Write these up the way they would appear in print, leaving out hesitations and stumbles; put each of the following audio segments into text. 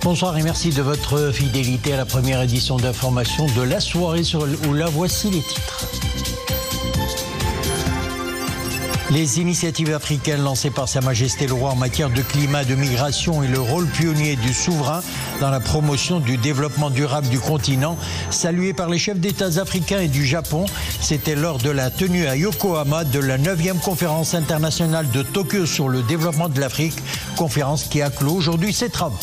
Bonsoir et merci de votre fidélité à la première édition d'information de la soirée sur Oula. Voici les titres. Les initiatives africaines lancées par Sa Majesté le Roi en matière de climat, de migration et le rôle pionnier du souverain dans la promotion du développement durable du continent, saluées par les chefs d'État africains et du Japon. C'était lors de la tenue à Yokohama de la 9e conférence internationale de Tokyo sur le développement de l'Afrique, conférence qui a clos aujourd'hui ses travaux.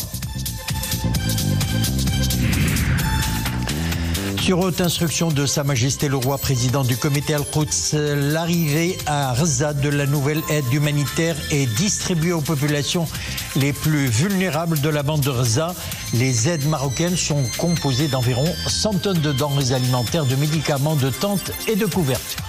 Sur haute instruction de Sa Majesté le Roi, président du comité Al-Quds, l'arrivée à Rza de la nouvelle aide humanitaire est distribuée aux populations les plus vulnérables de la bande de Rza. Les aides marocaines sont composées d'environ 100 tonnes de denrées alimentaires, de médicaments, de tentes et de couvertures.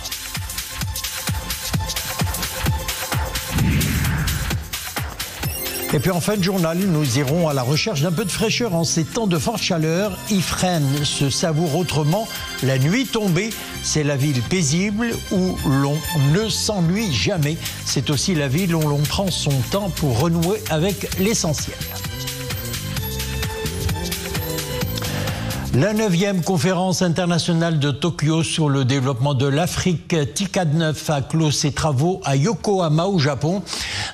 Et puis en fin de journal, nous irons à la recherche d'un peu de fraîcheur en ces temps de forte chaleur. Ifrane se savoure autrement. La nuit tombée, c'est la ville paisible où l'on ne s'ennuie jamais. C'est aussi la ville où l'on prend son temps pour renouer avec l'essentiel. La 9e conférence internationale de Tokyo sur le développement de l'Afrique, TICAD 9, a clos ses travaux à Yokohama au Japon.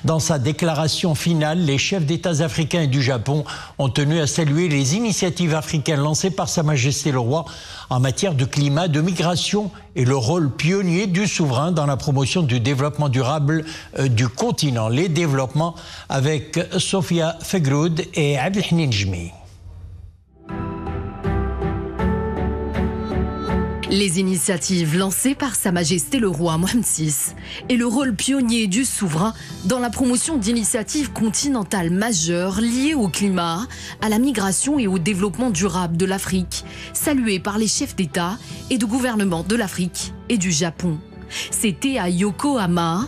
Dans sa déclaration finale, les chefs d'État africains et du Japon ont tenu à saluer les initiatives africaines lancées par Sa Majesté le Roi en matière de climat, de migration et le rôle pionnier du souverain dans la promotion du développement durable du continent. Les développements avec Sofia Fegroud et Abdelhanin Jmi. Les initiatives lancées par Sa Majesté le Roi Mohammed VI et le rôle pionnier du souverain dans la promotion d'initiatives continentales majeures liées au climat, à la migration et au développement durable de l'Afrique, saluées par les chefs d'État et de gouvernement de l'Afrique et du Japon. C'était à Yokohama,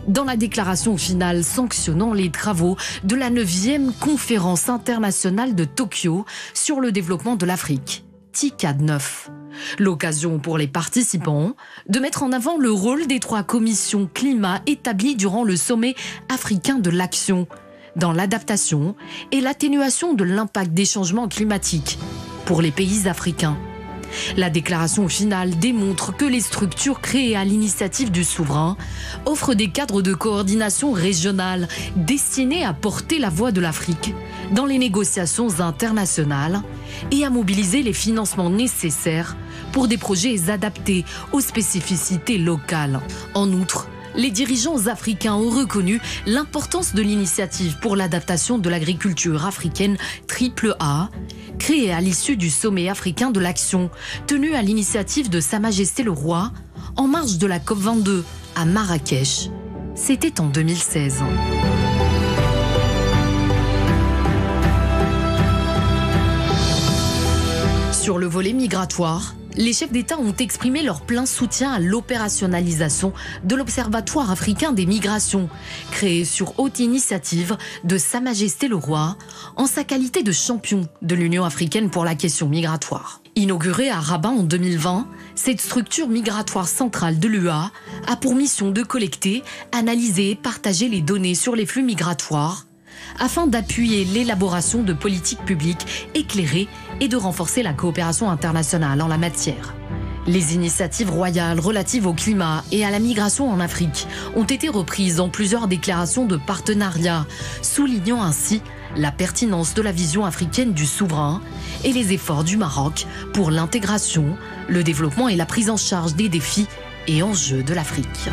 dans la déclaration finale sanctionnant les travaux de la 9e conférence internationale de Tokyo sur le développement de l'Afrique, TICAD 9. L'occasion pour les participants de mettre en avant le rôle des 3 commissions climat établies durant le sommet africain de l'action dans l'adaptation et l'atténuation de l'impact des changements climatiques pour les pays africains. La déclaration finale démontre que les structures créées à l'initiative du souverain offrent des cadres de coordination régionale destinés à porter la voix de l'Afrique dans les négociations internationales et à mobiliser les financements nécessaires pour des projets adaptés aux spécificités locales. En outre, les dirigeants africains ont reconnu l'importance de l'initiative pour l'adaptation de l'agriculture africaine AAA, créée à l'issue du sommet africain de l'action, tenu à l'initiative de Sa Majesté le Roi, en marge de la COP22 à Marrakech. C'était en 2016. Sur le volet migratoire, les chefs d'État ont exprimé leur plein soutien à l'opérationnalisation de l'Observatoire africain des migrations, créé sur haute initiative de Sa Majesté le Roi, en sa qualité de champion de l'Union africaine pour la question migratoire. Inaugurée à Rabat en 2020, cette structure migratoire centrale de l'UA a pour mission de collecter, analyser et partager les données sur les flux migratoires, afin d'appuyer l'élaboration de politiques publiques éclairées et de renforcer la coopération internationale en la matière. Les initiatives royales relatives au climat et à la migration en Afrique ont été reprises dans plusieurs déclarations de partenariat, soulignant ainsi la pertinence de la vision africaine du souverain et les efforts du Maroc pour l'intégration, le développement et la prise en charge des défis et enjeux de l'Afrique.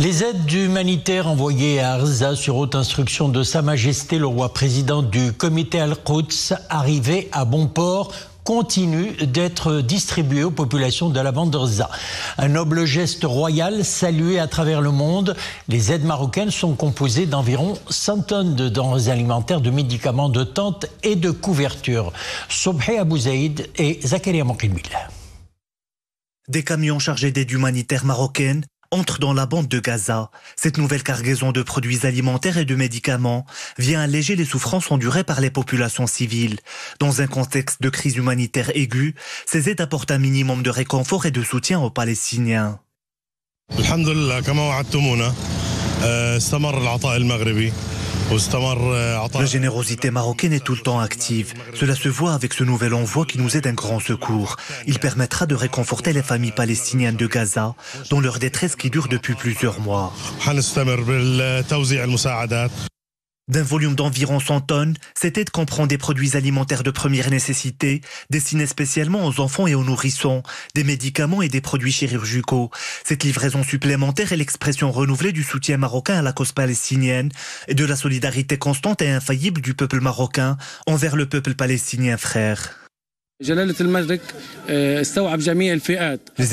Les aides humanitaires envoyées à Rza sur haute instruction de Sa Majesté le Roi, président du comité Al-Quds, arrivées à bon port, continuent d'être distribuées aux populations de la bande de Rza. Un noble geste royal salué à travers le monde. Les aides marocaines sont composées d'environ 100 tonnes de denrées alimentaires, de médicaments, de tentes et de couvertures. Sobhi Abou Zaïd et Zakaria Mokhimil. Des camions chargés d'aide humanitaire marocaine entre dans la bande de Gaza. Cette nouvelle cargaison de produits alimentaires et de médicaments vient alléger les souffrances endurées par les populations civiles. Dans un contexte de crise humanitaire aiguë, ces aides apportent un minimum de réconfort et de soutien aux Palestiniens. الحمد لله كما وعدتمونا استمر العطاء المغربي La générosité marocaine est tout le temps active. Cela se voit avec ce nouvel envoi qui nous est d'un grand secours. Il permettra de réconforter les familles palestiniennes de Gaza, dont leur détresse qui dure depuis plusieurs mois. D'un volume d'environ 100 tonnes, cette aide comprend des produits alimentaires de première nécessité, destinés spécialement aux enfants et aux nourrissons, des médicaments et des produits chirurgicaux. Cette livraison supplémentaire est l'expression renouvelée du soutien marocain à la cause palestinienne et de la solidarité constante et infaillible du peuple marocain envers le peuple palestinien frère. Les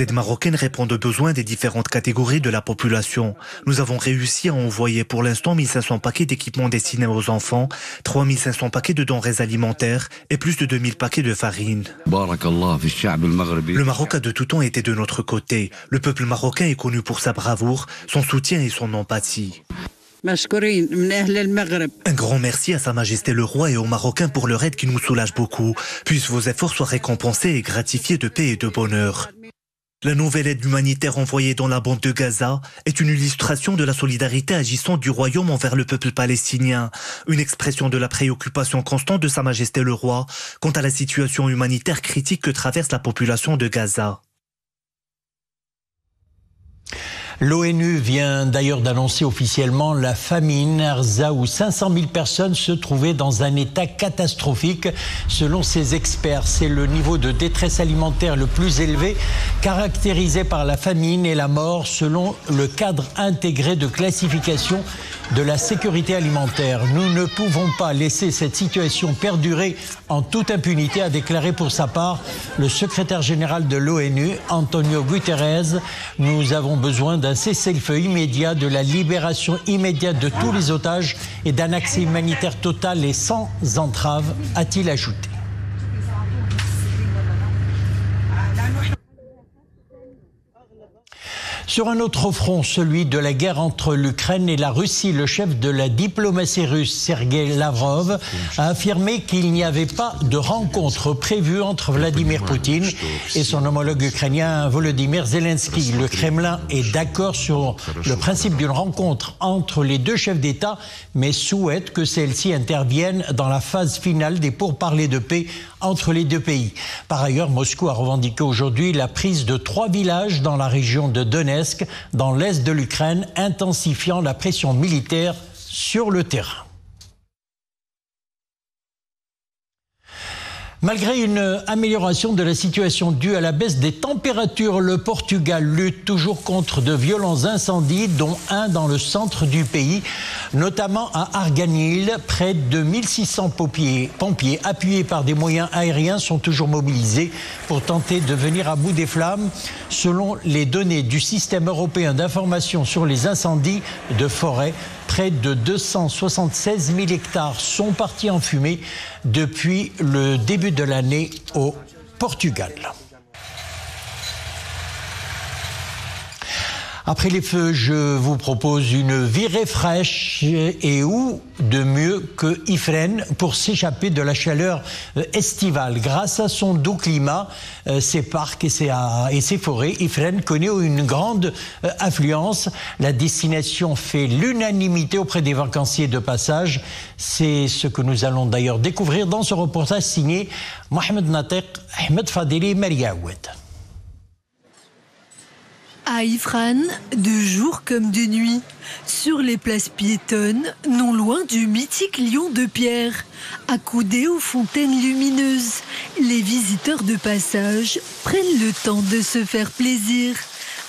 aides marocaines répondent aux besoins des différentes catégories de la population. Nous avons réussi à envoyer pour l'instant 1500 paquets d'équipements destinés aux enfants, 3500 paquets de denrées alimentaires et plus de 2000 paquets de farine. Le Maroc a de tout temps été de notre côté. Le peuple marocain est connu pour sa bravoure, son soutien et son empathie. Un grand merci à Sa Majesté le Roi et aux Marocains pour leur aide qui nous soulage beaucoup. Puissent vos efforts soient récompensés et gratifiés de paix et de bonheur. La nouvelle aide humanitaire envoyée dans la bande de Gaza est une illustration de la solidarité agissante du royaume envers le peuple palestinien, une expression de la préoccupation constante de Sa Majesté le Roi quant à la situation humanitaire critique que traverse la population de Gaza. L'ONU vient d'ailleurs d'annoncer officiellement la famine Arza où 500 000 personnes se trouvaient dans un état catastrophique. Selon ces experts, c'est le niveau de détresse alimentaire le plus élevé, caractérisé par la famine et la mort selon le cadre intégré de classification de la sécurité alimentaire. Nous ne pouvons pas laisser cette situation perdurer en toute impunité, a déclaré pour sa part le secrétaire général de l'ONU, Antonio Guterres. Nous avons besoin d'un cessez-le-feu immédiat, de la libération immédiate de tous les otages et d'un accès humanitaire total et sans entrave, a-t-il ajouté. Sur un autre front, celui de la guerre entre l'Ukraine et la Russie, le chef de la diplomatie russe, Sergei Lavrov, a affirmé qu'il n'y avait pas de rencontre prévue entre Vladimir Poutine et son homologue ukrainien Volodymyr Zelensky. Le Kremlin est d'accord sur le principe d'une rencontre entre les deux chefs d'État, mais souhaite que celle-ci intervienne dans la phase finale des pourparlers de paix entre les deux pays. Par ailleurs, Moscou a revendiqué aujourd'hui la prise de 3 villages dans la région de Donetsk, dans l'est de l'Ukraine, intensifiant la pression militaire sur le terrain. Malgré une amélioration de la situation due à la baisse des températures, le Portugal lutte toujours contre de violents incendies, dont un dans le centre du pays, notamment à Arganil. Près de 1600 pompiers appuyés par des moyens aériens sont toujours mobilisés pour tenter de venir à bout des flammes. Selon les données du système européen d'information sur les incendies de forêt, près de 276 000 hectares sont partis en fumée depuis le début de l'année au Portugal. Après les feux, je vous propose une virée fraîche et où de mieux que Ifrane pour s'échapper de la chaleur estivale. Grâce à son doux climat, ses parcs et ses forêts, Ifrane connaît une grande affluence. La destination fait l'unanimité auprès des vacanciers de passage. C'est ce que nous allons d'ailleurs découvrir dans ce reportage signé Mohamed Natek, Ahmed Fadeli, Maria Oued. À Ifrane, de jour comme de nuit, sur les places piétonnes, non loin du mythique lion de pierre, accoudés aux fontaines lumineuses, les visiteurs de passage prennent le temps de se faire plaisir.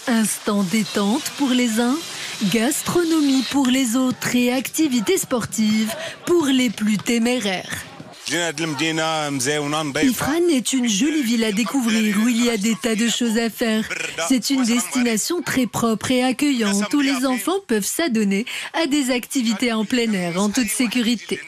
Instant détente pour les uns, gastronomie pour les autres et activités sportives pour les plus téméraires. Ifrane est une jolie ville à découvrir où il y a des tas de choses à faire. C'est une destination très propre et accueillante où les enfants peuvent s'adonner à des activités en plein air en toute sécurité.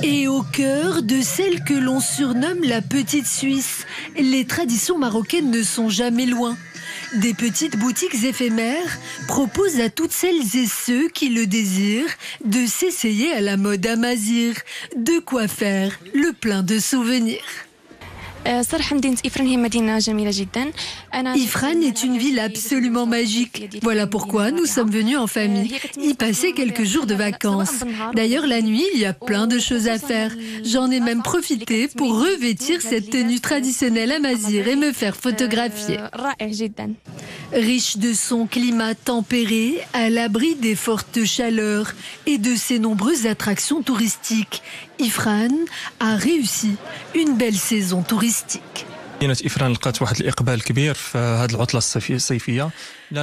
Et au cœur de celle que l'on surnomme la Petite Suisse, les traditions marocaines ne sont jamais loin. Des petites boutiques éphémères proposent à toutes celles et ceux qui le désirent de s'essayer à la mode amazigh. De quoi faire le plein de souvenirs. Ifrane est une ville absolument magique. Voilà pourquoi nous sommes venus en famille y passer quelques jours de vacances. D'ailleurs, la nuit, il y a plein de choses à faire. J'en ai même profité pour revêtir cette tenue traditionnelle amazigh et me faire photographier. Riche de son climat tempéré, à l'abri des fortes chaleurs et de ses nombreuses attractions touristiques, Ifrane a réussi une belle saison touristique.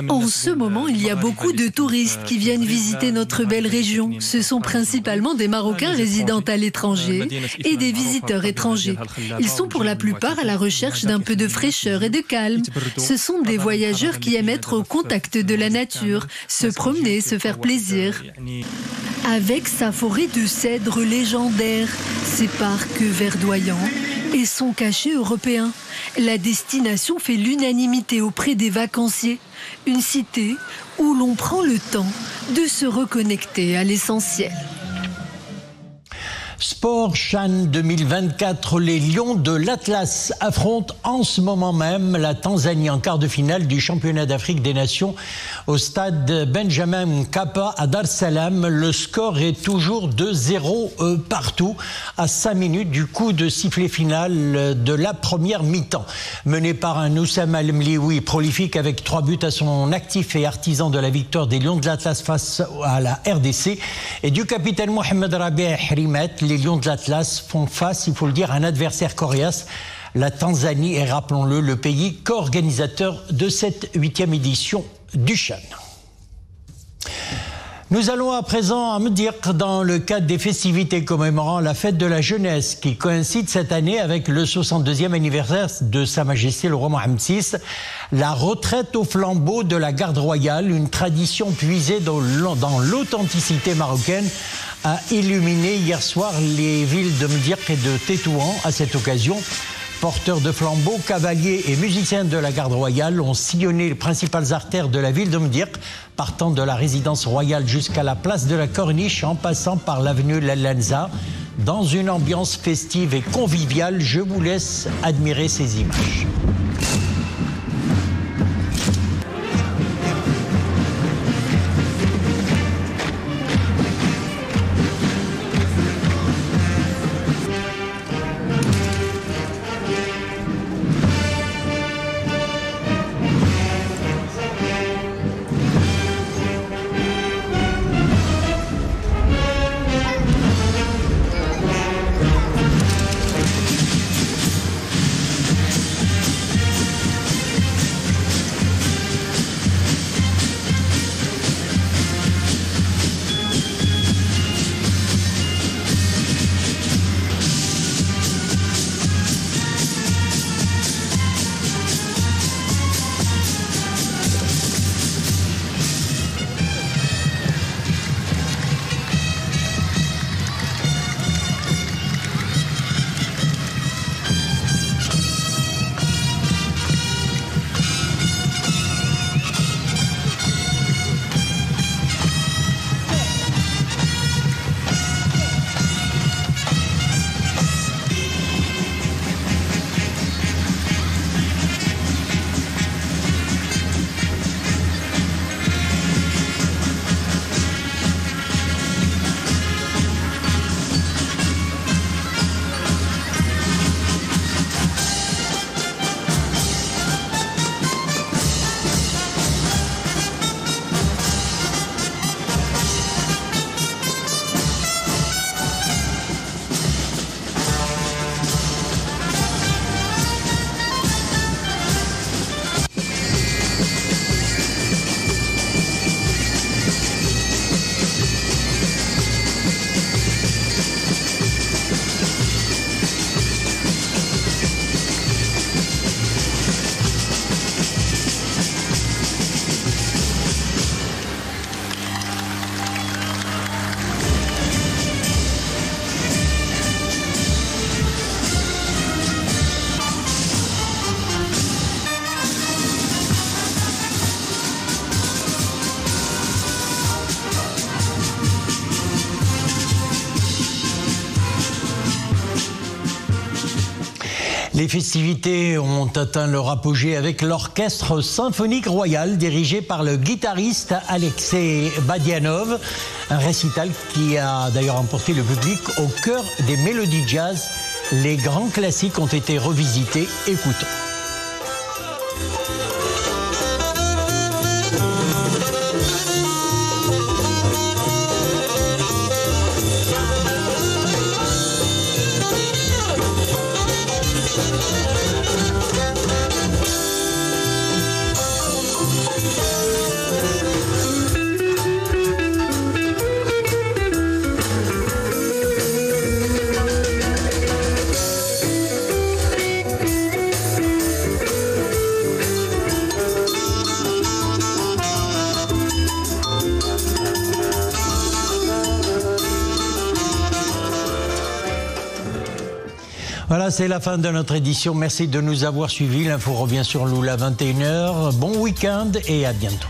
En ce moment, il y a beaucoup de touristes qui viennent visiter notre belle région. Ce sont principalement des Marocains résidant à l'étranger et des visiteurs étrangers. Ils sont pour la plupart à la recherche d'un peu de fraîcheur et de calme. Ce sont des voyageurs qui aiment être au contact de la nature, se promener, se faire plaisir. Avec sa forêt de cèdres légendaire, ses parcs verdoyants et son cachet européen, la destination fait l'unanimité auprès des vacanciers. Une cité où l'on prend le temps de se reconnecter à l'essentiel. Sport Chan 2024, les Lions de l'Atlas affrontent en ce moment même la Tanzanie en quart de finale du championnat d'Afrique des Nations au stade Benjamin Mkapa à Dar es Salaam. Le score est toujours de 0 partout à 5 minutes du coup de sifflet final de la première mi-temps. Mené par un Oussama El Mlioui prolifique avec 3 buts à son actif et artisan de la victoire des Lions de l'Atlas face à la RDC et du capitaine Mohamed Rabi Hrimet. Les Lions de l'Atlas font face, il faut le dire, à un adversaire coriace, la Tanzanie, et rappelons-le, le pays co-organisateur de cette 8e édition du Chan. Nous allons à présent à Mdirk dans le cadre des festivités commémorant la fête de la jeunesse qui coïncide cette année avec le 62e anniversaire de Sa Majesté le roi Mohammed VI. La retraite au flambeau de la garde royale, une tradition puisée dans l'authenticité marocaine, a illuminé hier soir les villes de Mdirk et de Tétouan. À cette occasion, porteurs de flambeaux, cavaliers et musiciens de la garde royale ont sillonné les principales artères de la ville de Mdirk, partant de la résidence royale jusqu'à la place de la Corniche, en passant par l'avenue Lalanza, dans une ambiance festive et conviviale. Je vous laisse admirer ces images. Les festivités ont atteint leur apogée avec l'Orchestre Symphonique Royal dirigé par le guitariste Alexei Badianov. Un récital qui a d'ailleurs emporté le public au cœur des mélodies jazz. Les grands classiques ont été revisités. Écoutons. Voilà, c'est la fin de notre édition. Merci de nous avoir suivis. L'info revient sur Loul à 21h. Bon week-end et à bientôt.